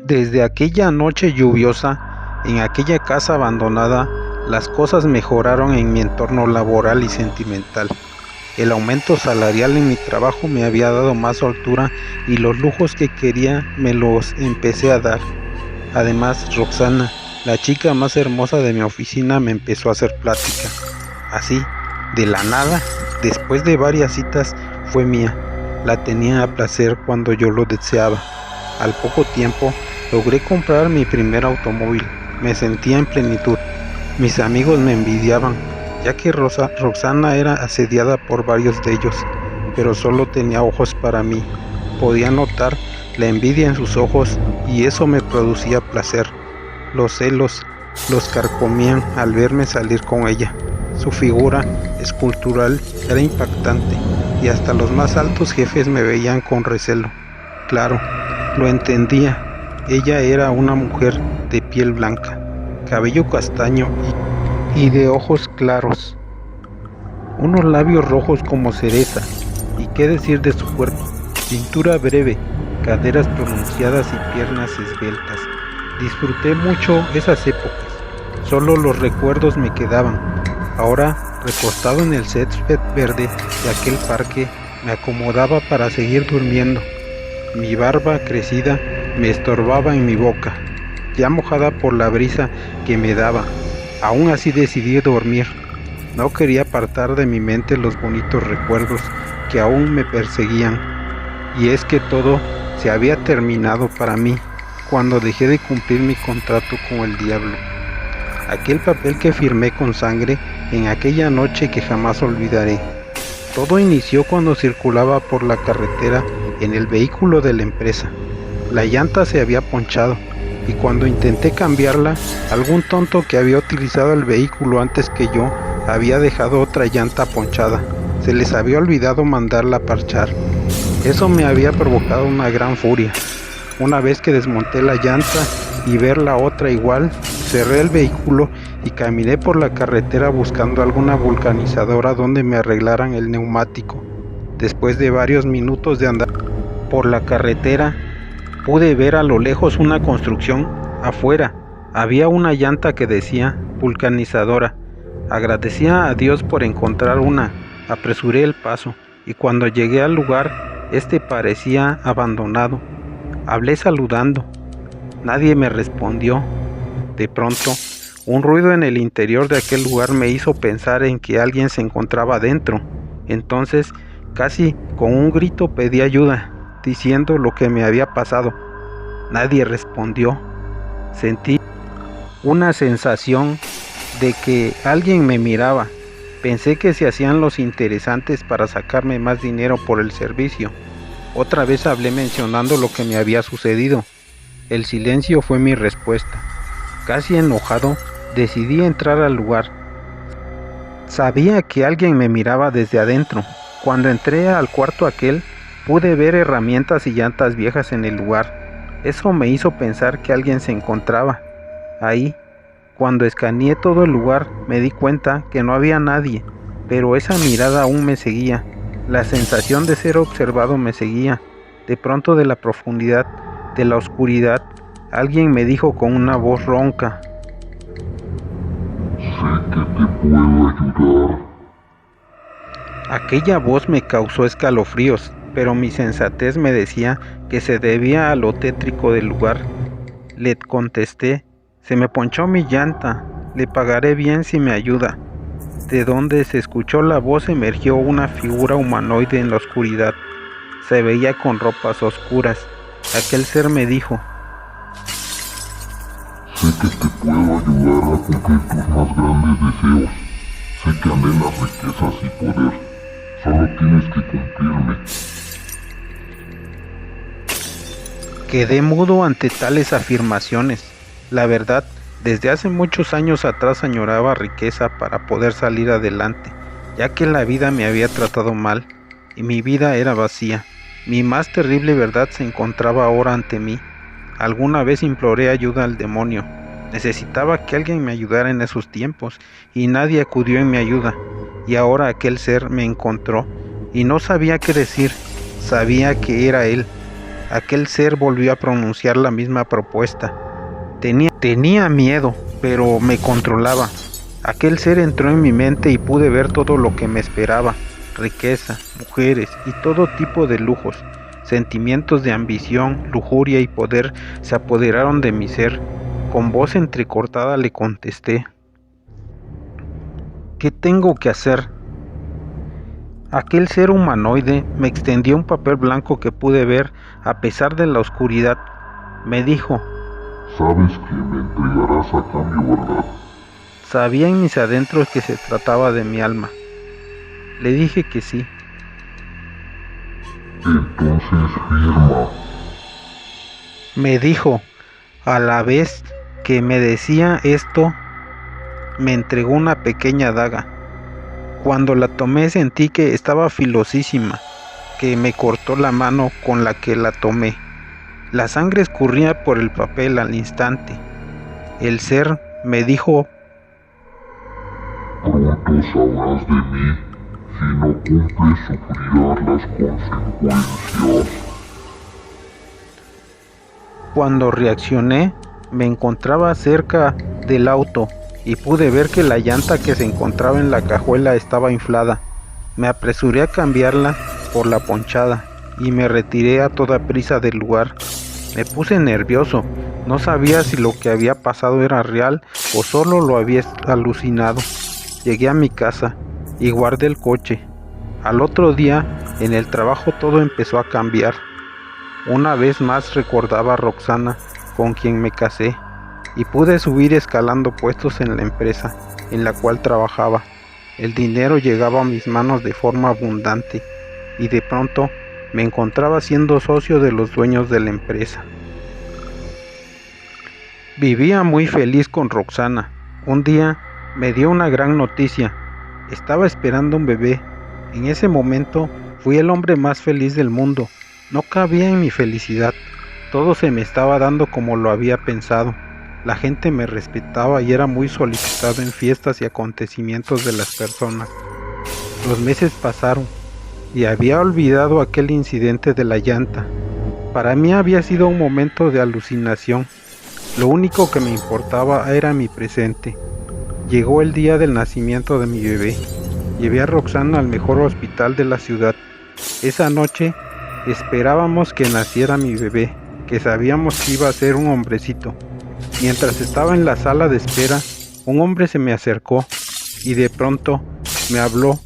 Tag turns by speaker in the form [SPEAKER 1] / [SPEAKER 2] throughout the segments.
[SPEAKER 1] Desde aquella noche lluviosa, en aquella casa abandonada, las cosas mejoraron en mi entorno laboral y sentimental. El aumento salarial en mi trabajo me había dado más soltura y los lujos que quería me los empecé a dar. Además, Roxana, la chica más hermosa de mi oficina, me empezó a hacer plática. Así, de la nada, después de varias citas, fue mía. La tenía a placer cuando yo lo deseaba. Al poco tiempo, logré comprar mi primer automóvil. Me sentía en plenitud. Mis amigos me envidiaban, ya que Roxana era asediada por varios de ellos, pero solo tenía ojos para mí. Podía notar la envidia en sus ojos y eso me producía placer. Los celos los carcomían al verme salir con ella. Su figura escultural era impactante y hasta los más altos jefes me veían con recelo. Claro, lo entendía. Ella era una mujer de piel blanca, cabello castaño y de ojos claros, unos labios rojos como cereza, y qué decir de su cuerpo, cintura breve, caderas pronunciadas y piernas esbeltas. Disfruté mucho esas épocas, solo los recuerdos me quedaban. Ahora, recostado en el césped verde de aquel parque, me acomodaba para seguir durmiendo. Mi barba crecida me estorbaba en mi boca, ya mojada por la brisa que me daba. Aún así decidí dormir. No quería apartar de mi mente los bonitos recuerdos que aún me perseguían. Y es que todo se había terminado para mí cuando dejé de cumplir mi contrato con el diablo. Aquel papel que firmé con sangre en aquella noche que jamás olvidaré. Todo inició cuando circulaba por la carretera en el vehículo de la empresa. La llanta se había ponchado y cuando intenté cambiarla, algún tonto que había utilizado el vehículo antes que yo había dejado otra llanta ponchada. Se les había olvidado mandarla a parchar. Eso me había provocado una gran furia. Una vez que desmonté la llanta y ver la otra igual, cerré el vehículo y caminé por la carretera buscando alguna vulcanizadora donde me arreglaran el neumático. Después de varios minutos de andar por la carretera, pude ver a lo lejos una construcción. Afuera había una llanta que decía vulcanizadora. Agradecía a Dios por encontrar una. Apresuré el paso y cuando llegué al lugar, este parecía abandonado. Hablé saludando. Nadie me respondió. De pronto, un ruido en el interior de aquel lugar me hizo pensar en que alguien se encontraba dentro. Entonces, casi con un grito pedí ayuda, diciendo lo que me había pasado. Nadie respondió. Sentí una sensación de que alguien me miraba. Pensé que se hacían los interesantes para sacarme más dinero por el servicio. Otra vez hablé mencionando lo que me había sucedido. El silencio fue mi respuesta. Casi enojado, decidí entrar al lugar. Sabía que alguien me miraba desde adentro. Cuando entré al cuarto aquel, pude ver herramientas y llantas viejas en el lugar. Eso me hizo pensar que alguien se encontraba ahí. Cuando escaneé todo el lugar, me di cuenta que no había nadie, pero esa mirada aún me seguía. La sensación de ser observado me seguía. De pronto, de la profundidad de la oscuridad, alguien me dijo con una voz ronca:
[SPEAKER 2] Sé que te puedo ayudar.
[SPEAKER 1] Aquella voz me causó escalofríos, pero mi sensatez me decía que se debía a lo tétrico del lugar. Le contesté: se me ponchó mi llanta, le pagaré bien si me ayuda. De donde se escuchó la voz emergió una figura humanoide en la oscuridad. Se veía con ropas oscuras. Aquel ser me dijo:
[SPEAKER 2] Sé que te puedo ayudar a cumplir tus más grandes deseos. Sé que anhelas riquezas y poder. Solo tienes que cumplirme.
[SPEAKER 1] Quedé mudo ante tales afirmaciones. La verdad, desde hace muchos años atrás añoraba riqueza para poder salir adelante, ya que la vida me había tratado mal y mi vida era vacía. Mi más terrible verdad se encontraba ahora ante mí. Alguna vez imploré ayuda al demonio. Necesitaba que alguien me ayudara en esos tiempos y nadie acudió en mi ayuda. y ahora aquel ser me encontró y no sabía qué decir. Sabía que era él. Aquel ser volvió a pronunciar la misma propuesta. Tenía miedo, pero me controlaba. Aquel ser entró en mi mente y pude ver todo lo que me esperaba: riqueza, mujeres y todo tipo de lujos. Sentimientos de ambición, lujuria y poder se apoderaron de mi ser. Con voz entrecortada le contesté: ¿qué tengo que hacer? Aquel ser humanoide me extendió un papel blanco que pude ver a pesar de la oscuridad. Me dijo:
[SPEAKER 2] sabes que me entregarás a cambio, ¿verdad?
[SPEAKER 1] sabía en mis adentros que se trataba de mi alma. Le dije que sí.
[SPEAKER 2] Entonces firma.
[SPEAKER 1] Me dijo. A la vez que me decía esto, me entregó una pequeña daga. Cuando la tomé sentí que estaba filosísima, que me cortó la mano con la que la tomé. La sangre escurría por el papel al instante. El ser me dijo:
[SPEAKER 2] Pronto sabrás de mí. Si no cumples, sufrirás las consecuencias.
[SPEAKER 1] Cuando reaccioné, me encontraba cerca del auto y pude ver que la llanta que se encontraba en la cajuela estaba inflada. Me apresuré a cambiarla por la ponchada y me retiré a toda prisa del lugar. Me puse nervioso, no sabía si lo que había pasado era real o solo lo había alucinado. Llegué a mi casa y guardé el coche. Al otro día, en el trabajo todo empezó a cambiar. Una vez más recordaba a Roxana, con quien me casé, y pude subir escalando puestos en la empresa en la cual trabajaba. El dinero llegaba a mis manos de forma abundante, y de pronto me encontraba siendo socio de los dueños de la empresa. Vivía muy feliz con Roxana. Un día me dio una gran noticia. Estaba esperando un bebé. En ese momento fui el hombre más feliz del mundo. No cabía en mi felicidad. Todo se me estaba dando como lo había pensado. La gente me respetaba y era muy solicitado en fiestas y acontecimientos de las personas. Los meses pasaron y había olvidado aquel incidente de la llanta. Para mí había sido un momento de alucinación. Lo único que me importaba era mi presente. Llegó el día del nacimiento de mi bebé. Llevé a Roxana al mejor hospital de la ciudad. Esa noche esperábamos que naciera mi bebé, que sabíamos que iba a ser un hombrecito. Mientras estaba en la sala de espera, un hombre se me acercó y de pronto me habló.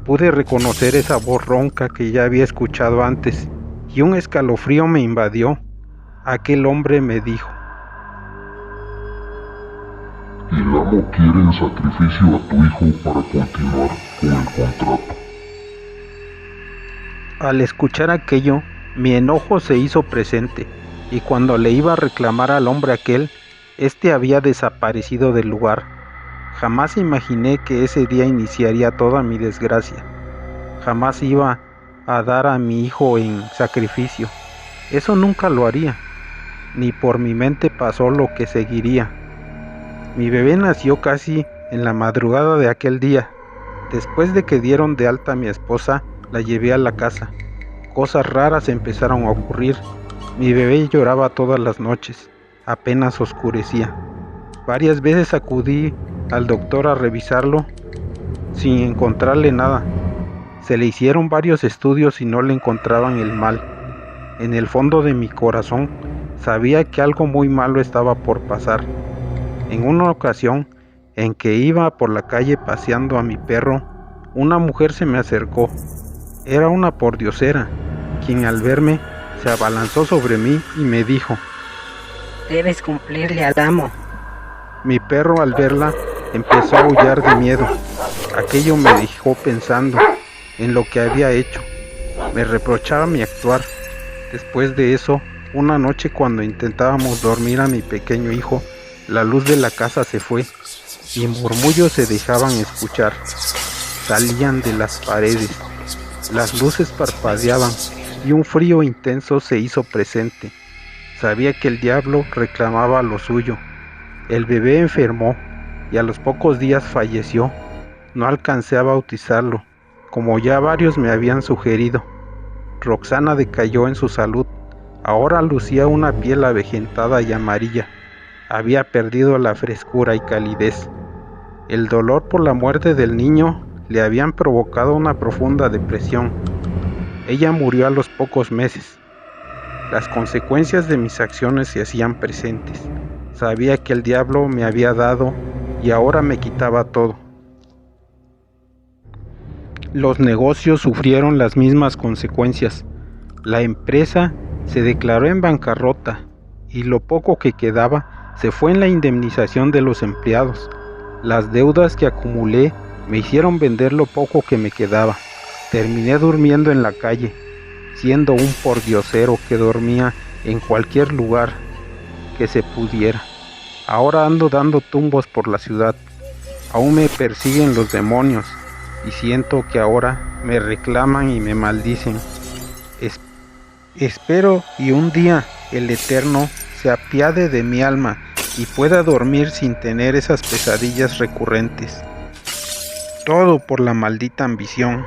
[SPEAKER 1] Pude reconocer esa voz ronca que ya había escuchado antes y un escalofrío me invadió. Aquel hombre me dijo:
[SPEAKER 2] El amo quiere en sacrificio a tu hijo para continuar con el contrato.
[SPEAKER 1] Al escuchar aquello, mi enojo se hizo presente, y cuando le iba a reclamar al hombre aquel, este había desaparecido del lugar. Jamás imaginé que ese día iniciaría toda mi desgracia. Jamás iba a dar a mi hijo en sacrificio. Eso nunca lo haría. Ni por mi mente pasó lo que seguiría. Mi bebé nació casi en la madrugada de aquel día. Después de que dieron de alta a mi esposa, la llevé a la casa. Cosas raras empezaron a ocurrir. Mi bebé lloraba todas las noches, apenas oscurecía. Varias veces acudí al doctor a revisarlo sin encontrarle nada. Se le hicieron varios estudios y no le encontraban el mal. En el fondo de mi corazón sabía que algo muy malo estaba por pasar. En una ocasión en que iba por la calle paseando a mi perro, una mujer se me acercó. Era una pordiosera, quien al verme se abalanzó sobre mí y me dijo:
[SPEAKER 3] Debes cumplirle al amo.
[SPEAKER 1] Mi perro al verla empezó a aullar de miedo. Aquello me dejó pensando en lo que había hecho. Me reprochaba mi actuar. Después de eso, una noche cuando intentábamos dormir a mi pequeño hijo, la luz de la casa se fue y murmullos se dejaban escuchar. Salían de las paredes. Las luces parpadeaban y un frío intenso se hizo presente. Sabía que el diablo reclamaba lo suyo. El bebé enfermó y a los pocos días falleció. No alcancé a bautizarlo, como ya varios me habían sugerido. Roxana decayó en su salud. Ahora lucía una piel avejentada y amarilla. Había perdido la frescura y calidez. El dolor por la muerte del niño le habían provocado una profunda depresión. Ella murió a los pocos meses. Las consecuencias de mis acciones se hacían presentes. Sabía que el diablo me había dado y ahora me quitaba todo. Los negocios sufrieron las mismas consecuencias. La empresa se declaró en bancarrota y lo poco que quedaba se fue en la indemnización de los empleados. Las deudas que acumulé me hicieron vender lo poco que me quedaba. Terminé durmiendo en la calle, siendo un pordiosero que dormía en cualquier lugar que se pudiera. Ahora ando dando tumbos por la ciudad. Aún me persiguen los demonios y siento que ahora me reclaman y me maldicen. Espero y un día el Eterno se apiade de mi alma y pueda dormir sin tener esas pesadillas recurrentes. Todo por la maldita ambición.